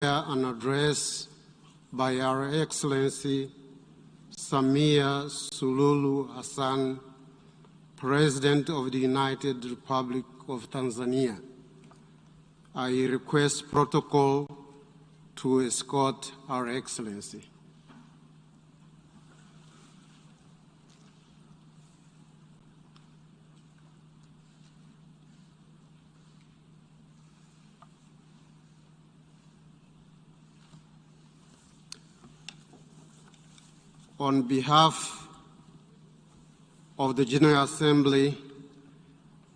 an address by Her Excellency SAMIA Suluhu Hassan, President of the United Republic of Tanzania. I request protocol to escort Her Excellency. On behalf of the General Assembly,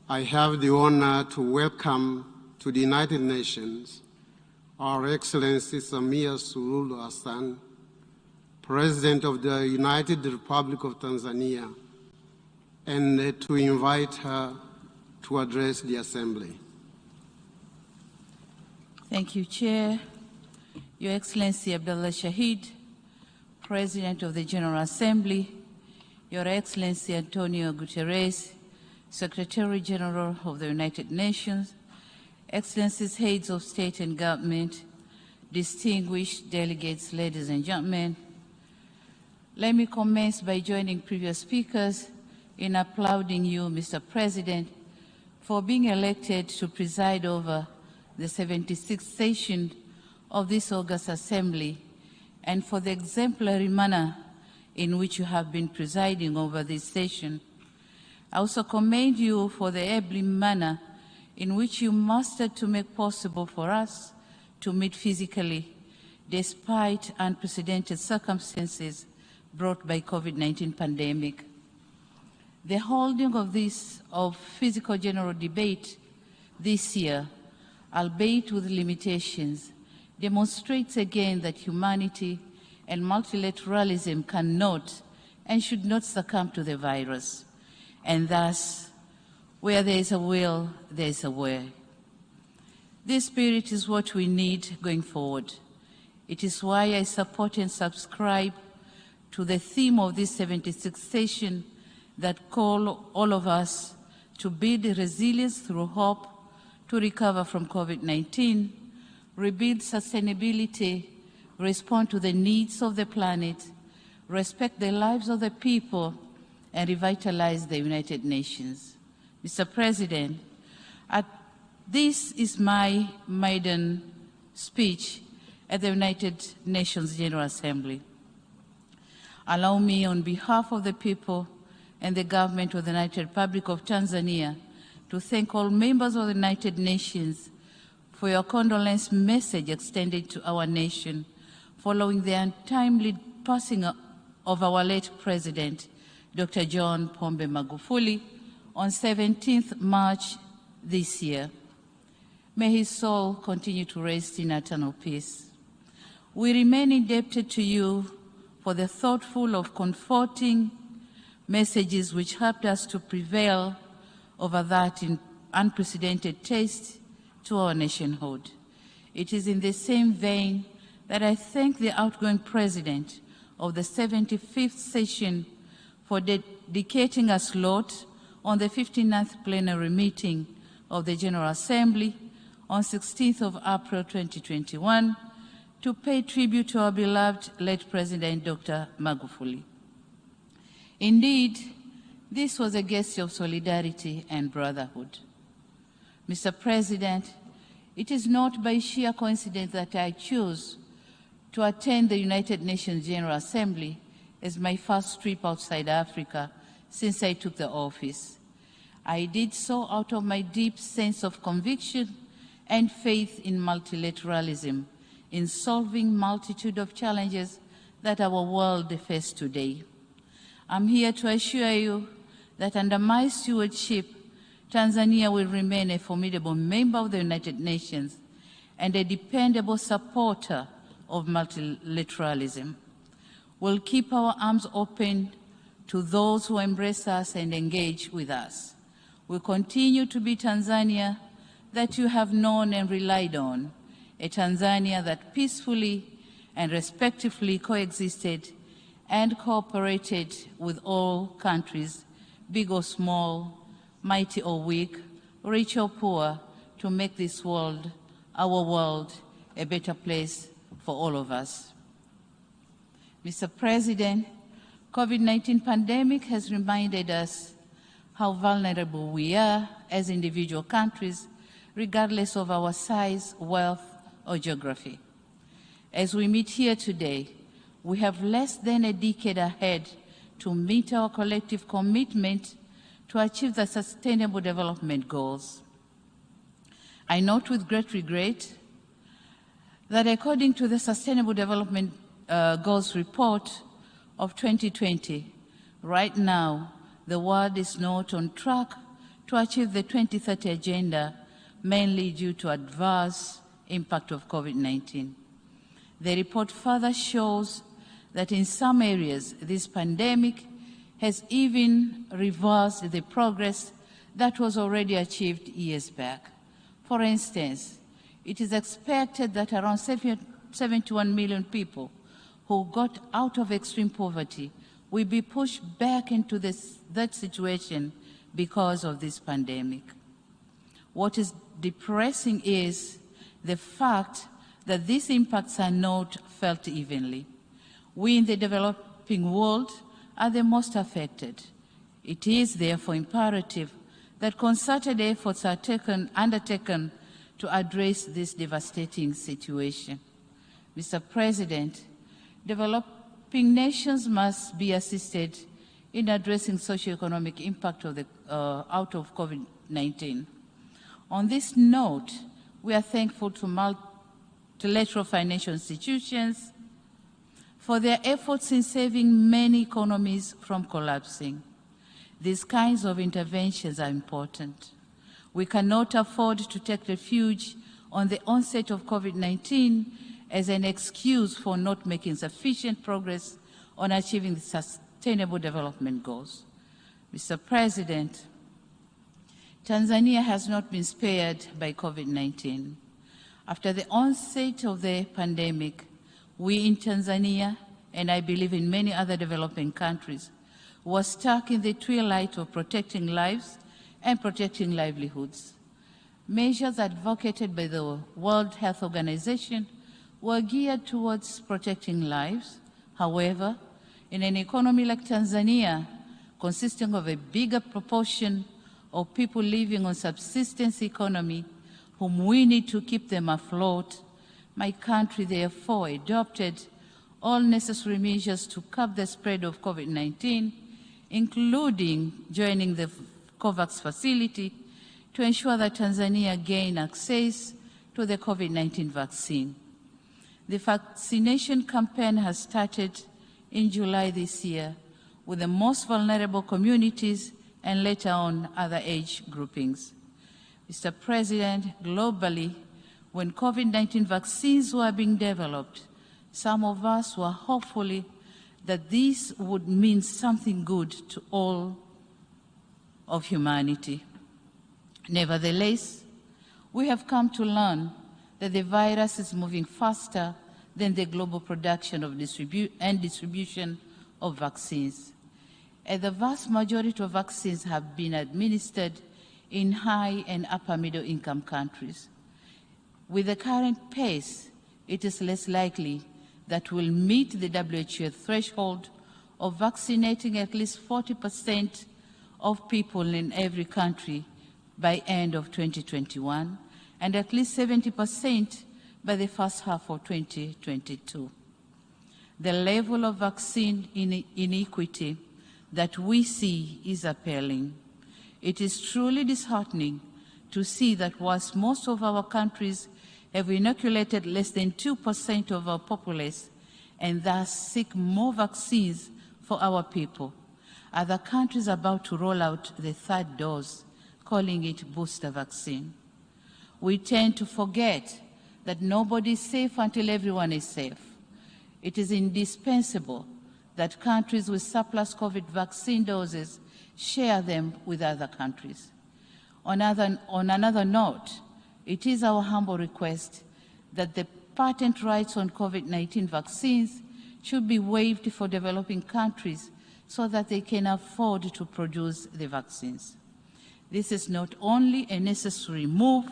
I have the honor to welcome to the United Nations Our Excellency SAMIA Suluhu Hassan, President of the United Republic of Tanzania, and to invite her to address the Assembly. Thank you, Chair. Your Excellency Abdullah Shahid, President of the General Assembly, Your Excellency Antonio Guterres, Secretary General of the United Nations, Excellencies, Heads of State and Government, distinguished delegates, ladies and gentlemen, let me commence by joining previous speakers in applauding you, Mr. President, for being elected to preside over the 76th session of this August Assembly, and for the exemplary manner in which you have been presiding over this session. I also commend you for the able manner in which you mastered to make possible for us to meet physically, despite unprecedented circumstances brought by COVID-19 pandemic. The holding of physical general debate this year, albeit with limitations, demonstrates again that humanity and multilateralism cannot and should not succumb to the virus. And thus, where there is a will, there is a way. This spirit is what we need going forward. It is why I support and subscribe to the theme of this 76th session that call all of us to build resilience through hope, to recover from COVID-19, rebuild sustainability, respond to the needs of the planet, respect the lives of the people, and revitalize the United Nations. Mr. President, this is my maiden speech at the United Nations General Assembly. Allow me, on behalf of the people and the government of the United Republic of Tanzania, to thank all members of the United Nations for your condolence message extended to our nation following the untimely passing of our late President, Dr. John Pombe Magufuli, on 17th March this year. May his soul continue to rest in eternal peace. We remain indebted to you for the thoughtful of comforting messages which helped us to prevail over that unprecedented test to our nationhood. It is in the same vein that I thank the outgoing President of the 75th session for dedicating a slot on the 59th plenary meeting of the General Assembly on 16th of April 2021 to pay tribute to our beloved late President Dr. Magufuli. Indeed, this was a gesture of solidarity and brotherhood. Mr. President, it is not by sheer coincidence that I chose to attend the United Nations General Assembly as my first trip outside Africa since I took the office. I did so out of my deep sense of conviction and faith in multilateralism, in solving multitude of challenges that our world faces today. I'm here to assure you that under my stewardship, Tanzania will remain a formidable member of the United Nations and a dependable supporter of multilateralism. We'll keep our arms open to those who embrace us and engage with us. We'll continue to be Tanzania that you have known and relied on, a Tanzania that peacefully and respectfully coexisted and cooperated with all countries, big or small, mighty or weak, rich or poor, to make this world, our world, a better place for all of us. Mr. President, COVID-19 pandemic has reminded us how vulnerable we are as individual countries, regardless of our size, wealth, or geography. As we meet here today, we have less than a decade ahead to meet our collective commitment to achieve the Sustainable Development Goals. I note with great regret that according to the Sustainable Development Goals report of 2020, right now, the world is not on track to achieve the 2030 agenda, mainly due to adverse impact of COVID-19. The report further shows that in some areas, this pandemic has even reversed the progress that was already achieved years back. For instance, it is expected that around 71 million people who got out of extreme poverty will be pushed back into that situation because of this pandemic. What is depressing is the fact that these impacts are not felt evenly. We in the developing world are the most affected. It is therefore imperative that concerted efforts are undertaken to address this devastating situation. Mr. President, developing nations must be assisted in addressing socio-economic impact of out of COVID-19. On this note, we are thankful to multilateral financial institutions for their efforts in saving many economies from collapsing. These kinds of interventions are important. We cannot afford to take refuge on the onset of COVID-19 as an excuse for not making sufficient progress on achieving the Sustainable Development Goals. Mr. President, Tanzania has not been spared by COVID-19. After the onset of the pandemic, we in Tanzania, and I believe in many other developing countries, were stuck in the twilight of protecting lives and protecting livelihoods. Measures advocated by the World Health Organization were geared towards protecting lives. However, in an economy like Tanzania, consisting of a bigger proportion of people living on subsistence economy, whom we need to keep them afloat, my country therefore adopted all necessary measures to curb the spread of COVID-19, including joining the COVAX facility to ensure that Tanzania gain access to the COVID-19 vaccine. The vaccination campaign has started in July this year with the most vulnerable communities and later on other age groupings. Mr. President, globally, when COVID-19 vaccines were being developed, some of us were hopeful that this would mean something good to all of humanity. Nevertheless, we have come to learn that the virus is moving faster than the global production of distribution of vaccines. And the vast majority of vaccines have been administered in high and upper middle income countries. With the current pace, it is less likely that we'll meet the WHO threshold of vaccinating at least 40% of people in every country by end of 2021, and at least 70% by the first half of 2022. The level of vaccine inequity that we see is appalling. It is truly disheartening to see that whilst most of our countries have inoculated less than 2% of our populace and thus seek more vaccines for our people, other countries are about to roll out the third dose, calling it booster vaccine. We tend to forget that nobody is safe until everyone is safe. It is indispensable that countries with surplus COVID vaccine doses share them with other countries. On another note, it is our humble request that the patent rights on COVID-19 vaccines should be waived for developing countries so that they can afford to produce the vaccines. This is not only a necessary move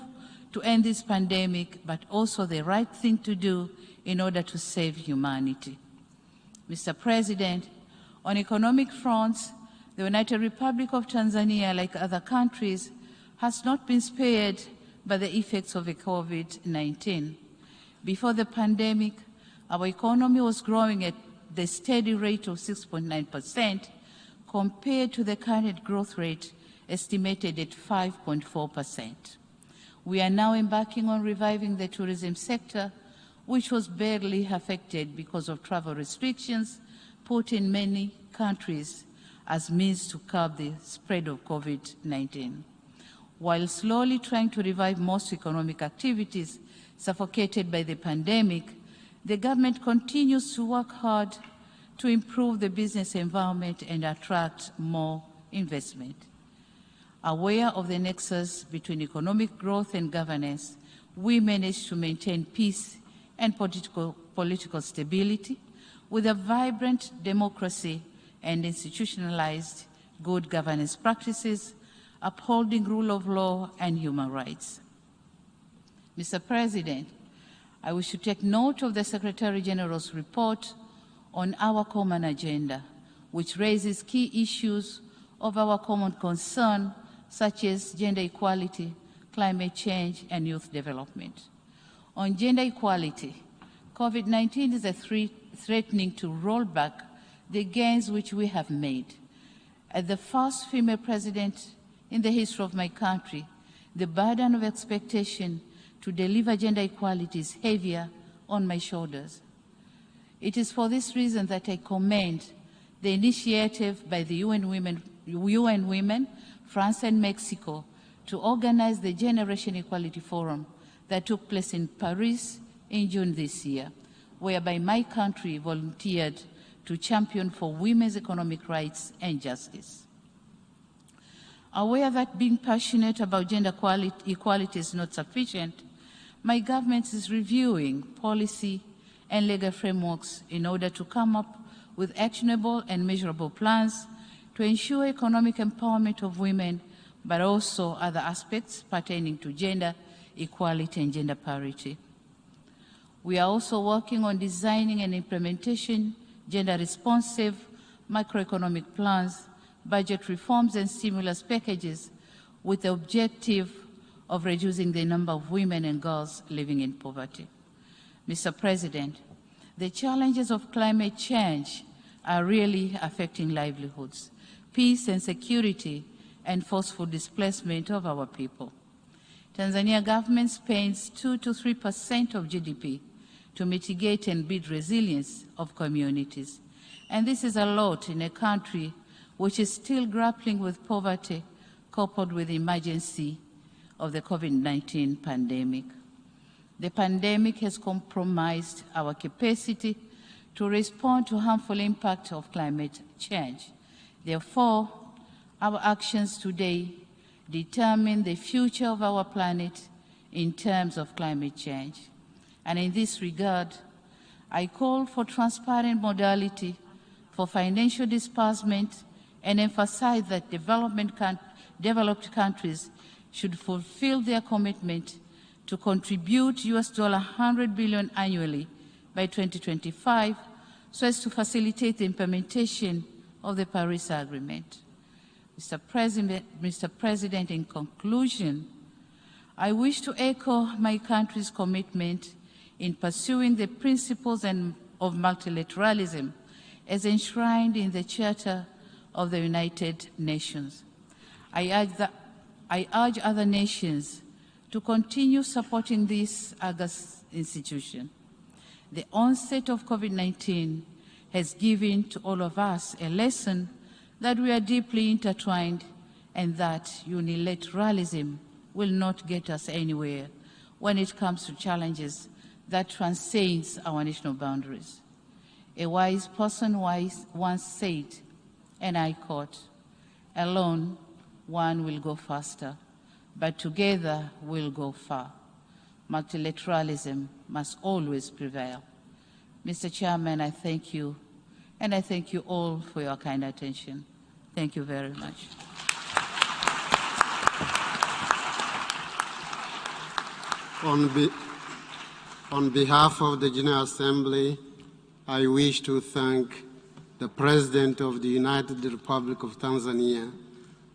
to end this pandemic, but also the right thing to do in order to save humanity. Mr. President, on economic fronts, the United Republic of Tanzania, like other countries, has not been spared by the effects of the COVID-19. Before the pandemic, our economy was growing at the steady rate of 6.9% compared to the current growth rate estimated at 5.4%. We are now embarking on reviving the tourism sector, which was badly affected because of travel restrictions put in many countries as means to curb the spread of COVID-19. While slowly trying to revive most economic activities suffocated by the pandemic, the government continues to work hard to improve the business environment and attract more investment. Aware of the nexus between economic growth and governance, we managed to maintain peace and political stability with a vibrant democracy and institutionalized good governance practices, upholding rule of law and human rights. Mr. President, I wish to take note of the Secretary General's report on our common agenda, which raises key issues of our common concern, such as gender equality, climate change, and youth development. On gender equality, COVID-19 is threatening to roll back the gains which we have made. As the first female president in the history of my country, the burden of expectation to deliver gender equality is heavier on my shoulders. It is for this reason that I commend the initiative by the UN Women, France and Mexico to organize the Generation Equality Forum that took place in Paris in June this year, whereby my country volunteered to champion for women's economic rights and justice. Aware that being passionate about gender equality is not sufficient, my government is reviewing policy and legal frameworks in order to come up with actionable and measurable plans to ensure economic empowerment of women, but also other aspects pertaining to gender equality and gender parity. We are also working on designing and implementation gender-responsive macroeconomic plans, budget reforms, and stimulus packages with the objective of reducing the number of women and girls living in poverty. Mr. President, the challenges of climate change are really affecting livelihoods, peace and security, and forceful displacement of our people. Tanzania government spends 2 to 3% of GDP to mitigate and build resilience of communities. And this is a lot in a country which is still grappling with poverty coupled with the emergency of the COVID-19 pandemic. The pandemic has compromised our capacity to respond to harmful impact of climate change. Therefore, our actions today determine the future of our planet in terms of climate change. And in this regard, I call for transparent modality for financial disbursement and emphasize that developed countries should fulfill their commitment to contribute $100 billion annually by 2025 so as to facilitate the implementation of the Paris Agreement. Mr. President, in conclusion, I wish to echo my country's commitment in pursuing the principles of multilateralism as enshrined in the Charter of the United Nations. I urge other nations to continue supporting this august institution. The onset of COVID-19 has given to all of us a lesson that we are deeply intertwined and that unilateralism will not get us anywhere when it comes to challenges that transcends our national boundaries. A wise person once said, and I quote, "Alone, one will go faster, but together we'll go far. Multilateralism must always prevail." Mr. Chairman, I thank you, and I thank you all for your kind attention. Thank you very much. On behalf of the General Assembly, I wish to thank the President of the United Republic of Tanzania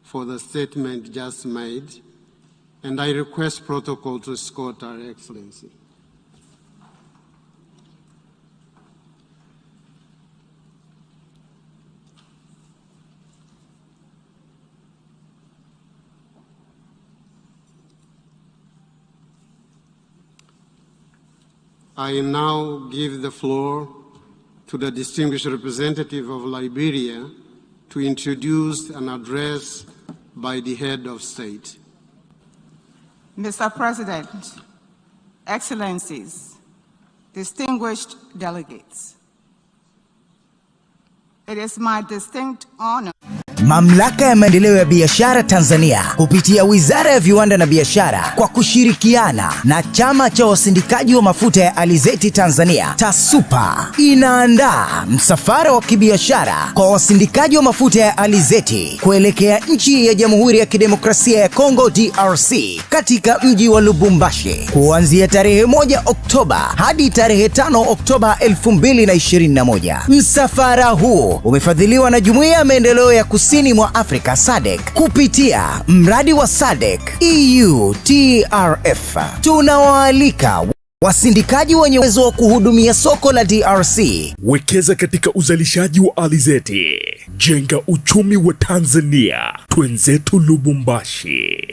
for the statement just made, and I request protocol to escort Her Excellency. I now give the floor to the distinguished representative of Liberia to introduce an address by the head of state. Mr. President, Excellencies, distinguished delegates, it is my distinct honor. Mamlaka ya Maendeleo ya Biashara Tanzania kupitia Wizara ya Viwanda na Biashara kwa kushirikiana na Chama cha Wasindikaji wa Mafuta ya Alizeti Tanzania TASUPA inaandaa msafara wa kibiashara kwa wasindikaji wa mafuta ya alizeti kuelekea nchi ya Jamhuri ya Kidemokrasia ya Kongo DRC katika mji wa Lubumbashi kuanzia tarehe 1 Oktoba hadi tarehe 5 Oktoba 2021. Msafara huu umefadhiliwa na Jumuiya ya Maendeleo ya Kusini mwa Afrika SADC kupitia mradi wa SADC EU-TRF. Tunawaalika wasindikaji wenye uwezo wa kuhudumia soko la DRC. Wekeza katika uzalishaji wa alizeti. Jenga uchumi wa Tanzania. Twenzetu Lubumbashi.